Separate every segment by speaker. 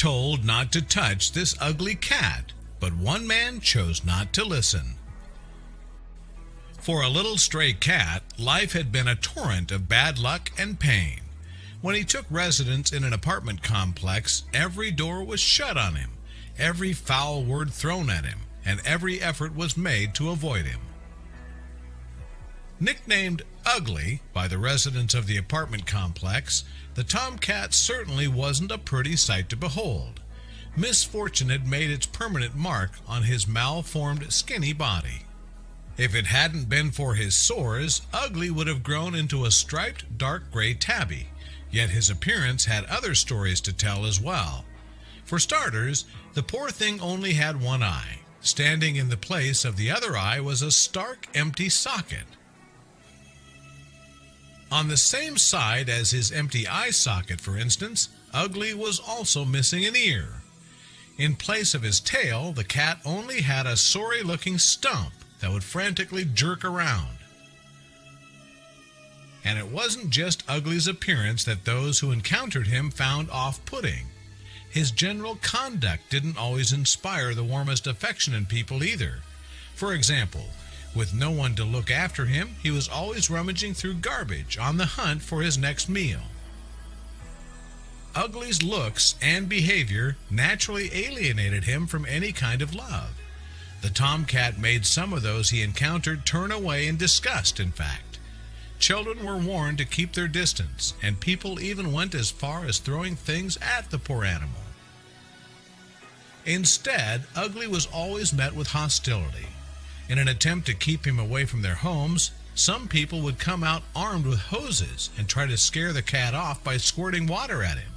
Speaker 1: told not to touch this ugly cat, but one man chose not to listen. For a little stray cat, life had been a torrent of bad luck and pain. When he took residence in an apartment complex, every door was shut on him, every foul word thrown at him, and every effort was made to avoid him. Nicknamed Ugly by the residents of the apartment complex, the tomcat certainly wasn't a pretty sight to behold. Misfortune had made its permanent mark on his malformed, skinny body. If it hadn't been for his sores, Ugly would have grown into a striped, dark gray tabby. Yet his appearance had other stories to tell as well. For starters, the poor thing only had one eye. Standing in the place of the other eye was a stark, empty socket. On the same side as his empty eye socket, for instance, Ugly was also missing an ear. In place of his tail, the cat only had a sorry-looking stump that would frantically jerk around. And it wasn't just Ugly's appearance that those who encountered him found off-putting. His general conduct didn't always inspire the warmest affection in people either. For example, with no one to look after him, he was always rummaging through garbage on the hunt for his next meal. Ugly's looks and behavior naturally alienated him from any kind of love. The tomcat made some of those he encountered turn away in disgust, in fact. Children were warned to keep their distance, and people even went as far as throwing things at the poor animal. Instead, Ugly was always met with hostility. In an attempt to keep him away from their homes, some people would come out armed with hoses and try to scare the cat off by squirting water at him.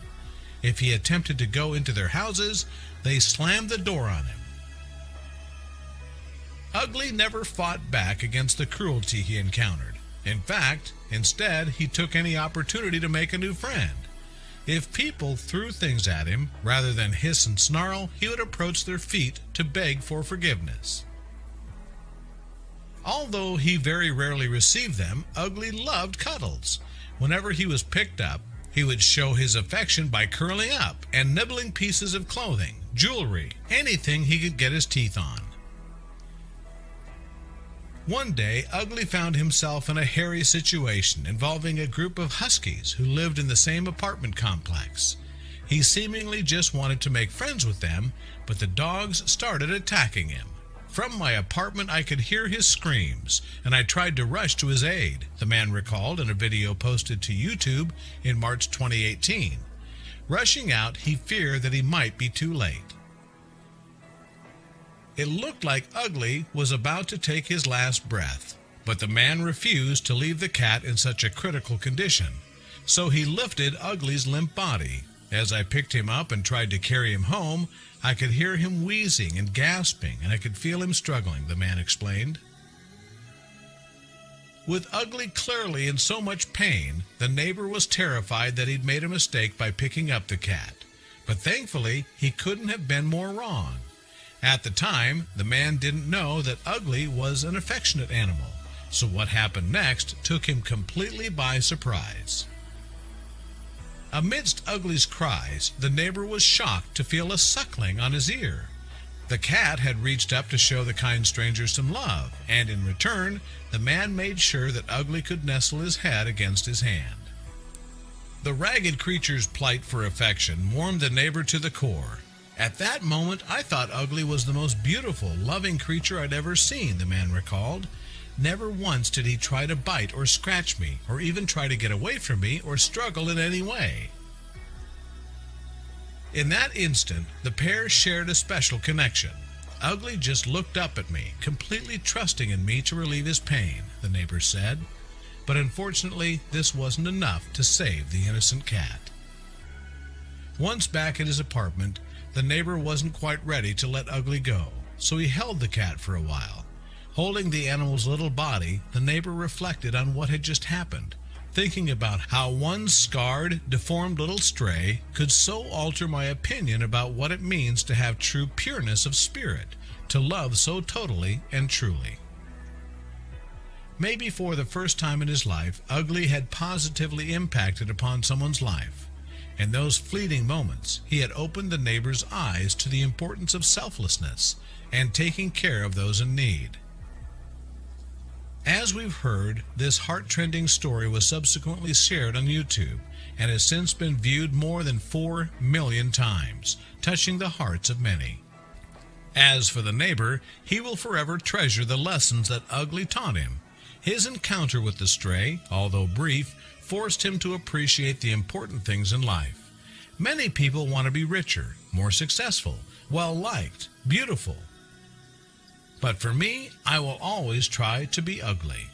Speaker 1: If he attempted to go into their houses, they slammed the door on him. Ugly never fought back against the cruelty he encountered. In fact, instead, he took any opportunity to make a new friend. If people threw things at him, rather than hiss and snarl, he would approach their feet to beg for forgiveness. Although he very rarely received them, Ugly loved cuddles. Whenever he was picked up, he would show his affection by curling up and nibbling pieces of clothing, jewelry, anything he could get his teeth on. One day, Ugly found himself in a hairy situation involving a group of huskies who lived in the same apartment complex. He seemingly just wanted to make friends with them, but the dogs started attacking him. From my apartment, I could hear his screams, and I tried to rush to his aid, the man recalled in a video posted to YouTube in March 2018. Rushing out, he feared that he might be too late. It looked like Ugly was about to take his last breath, but the man refused to leave the cat in such a critical condition. So he lifted Ugly's limp body. As I picked him up and tried to carry him home, I could hear him wheezing and gasping, and I could feel him struggling, the man explained. With Ugly clearly in so much pain, the neighbor was terrified that he'd made a mistake by picking up the cat. But thankfully, he couldn't have been more wrong. At the time, the man didn't know that Ugly was an affectionate animal, so what happened next took him completely by surprise. Amidst Ugly's cries, the neighbor was shocked to feel a suckling on his ear. The cat had reached up to show the kind stranger some love, and in return, the man made sure that Ugly could nestle his head against his hand. The ragged creature's plight for affection warmed the neighbor to the core. At that moment, I thought Ugly was the most beautiful, loving creature I'd ever seen, the man recalled. Never once did he try to bite or scratch me, or even try to get away from me or struggle in any way. In that instant, the pair shared a special connection. Ugly just looked up at me, completely trusting in me to relieve his pain, the neighbor said. But unfortunately, this wasn't enough to save the innocent cat. Once back at his apartment, the neighbor wasn't quite ready to let Ugly go, so he held the cat for a while. Holding the animal's little body, the neighbor reflected on what had just happened, thinking about how one scarred, deformed little stray could so alter my opinion about what it means to have true pureness of spirit, to love so totally and truly. Maybe for the first time in his life, Ugly had positively impacted upon someone's life. In those fleeting moments, he had opened the neighbor's eyes to the importance of selflessness and taking care of those in need. As we've heard, this heart-trending story was subsequently shared on YouTube and has since been viewed more than 4 million times, touching the hearts of many. As for the neighbor, he will forever treasure the lessons that Ugly taught him. His encounter with the stray, although brief, forced him to appreciate the important things in life. Many people want to be richer, more successful, well-liked, beautiful. But for me, I will always try to be ugly.